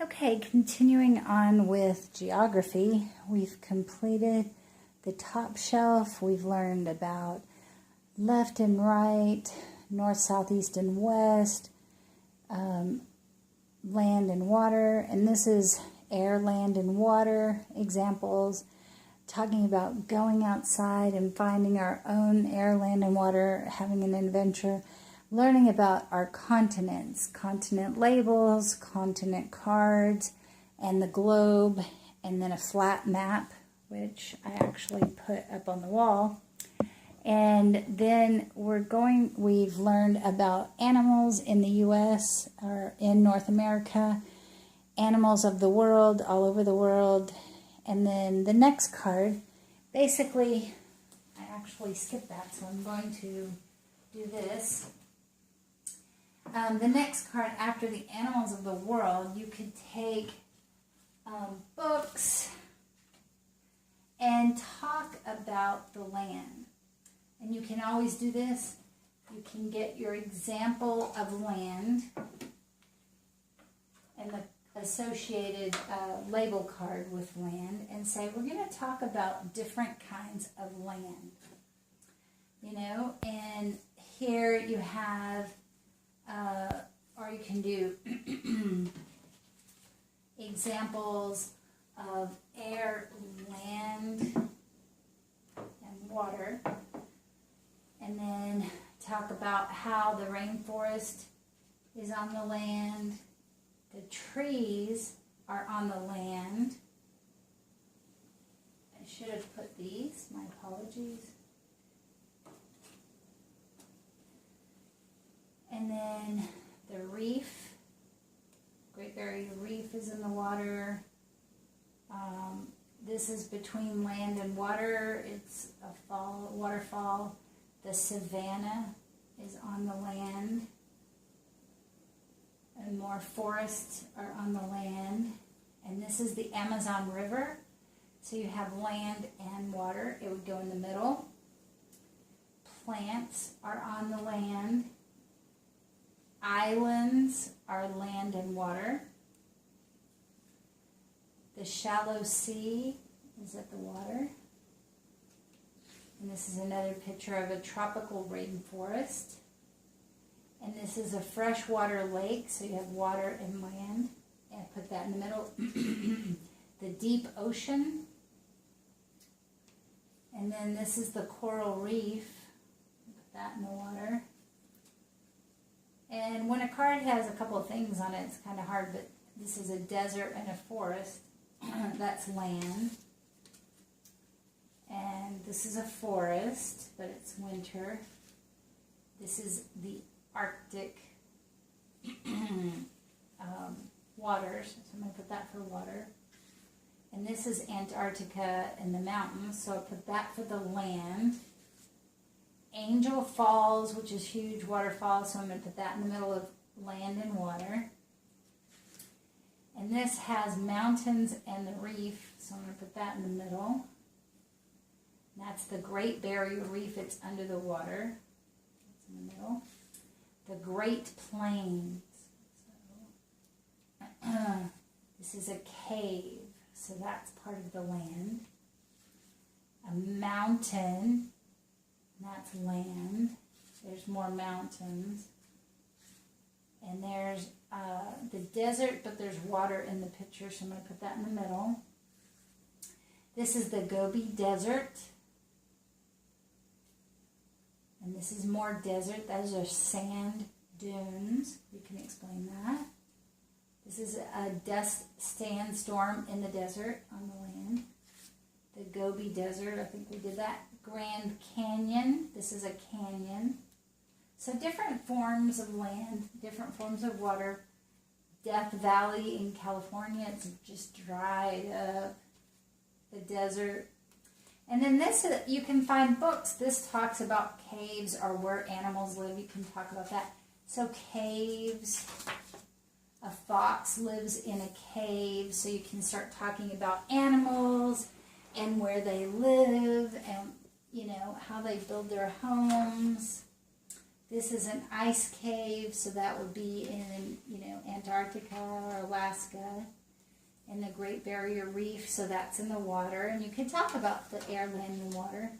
Okay, continuing on with geography, we've completed the top shelf. We've learned about left and right, north, south, east, and west, land and water, and this is air, land, and water examples, talking about going outside and finding our own air, land, and water, having an adventure. Learning about our continents, continent labels, continent cards, and the globe, and then a flat map, which I actually put up on the wall. And then we've learned about animals in the U.S. or in North America, animals of the world, all over the world. And then the next card, basically, I actually skipped that, so I'm going to do this. The next card, after the animals of the world, you could take books and talk about the land. And you can always do this. You can get your example of land and the associated label card with land and say, we're going to talk about different kinds of land. You know, and here you have or you can do examples of air, land, and water. And then talk about how the rainforest is on the land, the trees are on the land. I should have put these, my apologies. And then the reef, Great Barrier Reef is in the water. This is between land and water. It's a waterfall. The savanna is on the land. And more forests are on the land. And this is the Amazon River. So you have land and water. It would go in the middle. Plants are on the land. Islands are land and water. The shallow sea is at the water. And this is another picture of a tropical rainforest. And this is a freshwater lake, so you have water and land. And I put that in the middle. The deep ocean. And then this is the coral reef. Put that in the water. And when a card has a couple of things on it, it's kind of hard, but this is a desert and a forest. That's land. And this is a forest, but it's winter. This is the Arctic waters, so I'm going to put that for water. And this is Antarctica and the mountains, so I put that for the land. Angel Falls, which is huge waterfall, so I'm going to put that in the middle of land and water. And this has mountains and the reef, so I'm going to put that in the middle. And that's the Great Barrier Reef, it's under the water. It's in the middle. The Great Plains. So, this is a cave, so that's part of the land. A mountain. That's land. There's more mountains. And there's the desert, but there's water in the picture, so I'm going to put that in the middle. This is the Gobi Desert. And this is more desert. Those are sand dunes. We can explain that. This is a dust sandstorm in the desert on the land. The Gobi Desert, I think we did that. Grand Canyon, this is a canyon. So different forms of land, different forms of water. Death Valley in California, it's just dried up. The desert. And then this, you can find books. This talks about caves or where animals live. You can talk about that. So caves, a fox lives in a cave, so you can start talking about animals and where they live and, you know, how they build their homes. This is an ice cave, so that would be in, Antarctica or Alaska. And the Great Barrier Reef, so that's in the water. And you can talk about the air, land, and water.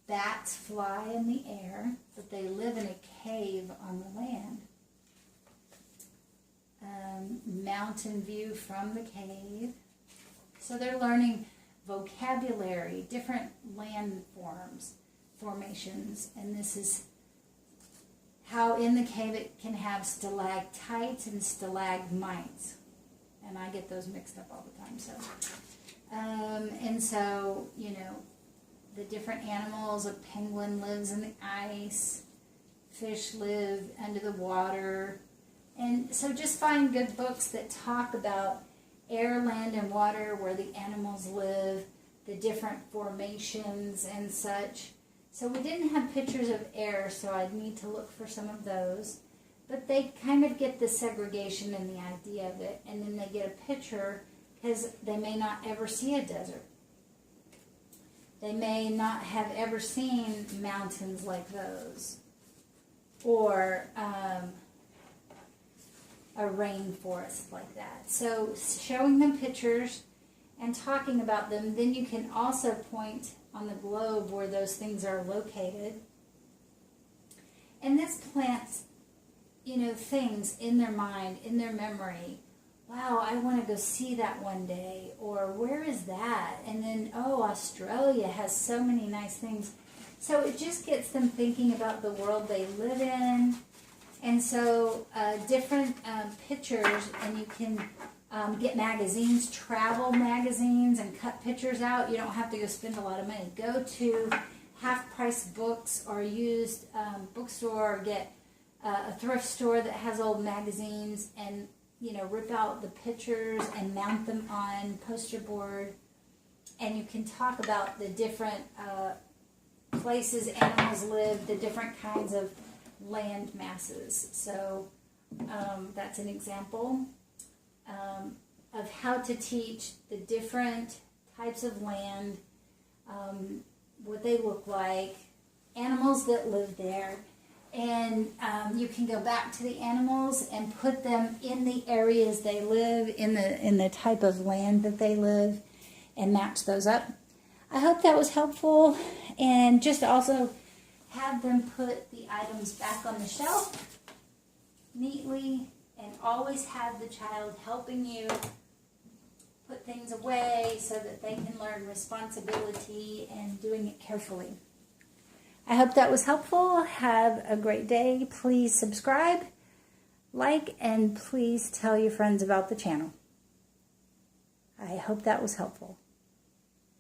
Bats fly in the air, but they live in a cave on the land. Mountain view from the cave. So they're learning vocabulary, different land formations. And this is how in the cave it can have stalactites and stalagmites. And I get those mixed up all the time. So, the different animals. A penguin lives in the ice. Fish live under the water. And so just find good books that talk about air, land, and water, where the animals live, the different formations and such. So we didn't have pictures of air, so I'd need to look for some of those. But they kind of get the segregation and the idea of it, and then they get a picture because they may not ever see a desert. They may not have ever seen mountains like those, or a rainforest like that. So showing them pictures and talking about them, then you can also point on the globe where those things are located. And this plants things in their mind, in their memory. Wow, I want to go see that one day. Or where is that? And then, Australia has so many nice things. So it just gets them thinking about the world they live in. And so different pictures, and you can get magazines, travel magazines, and cut pictures out. You don't have to go spend a lot of money. Go to half-price books or used bookstore, or get a thrift store that has old magazines, and rip out the pictures and mount them on poster board. And you can talk about the different places animals live, the different kinds of land masses. So that's an example of how to teach the different types of land, what they look like, animals that live there. And you can go back to the animals and put them in the areas they live, in the type of land that they live, and match those up. I hope that was helpful, and just also have them put the items back on the shelf neatly, and always have the child helping you put things away so that they can learn responsibility and doing it carefully. I hope that was helpful. Have a great day. Please subscribe, like, and please tell your friends about the channel. I hope that was helpful.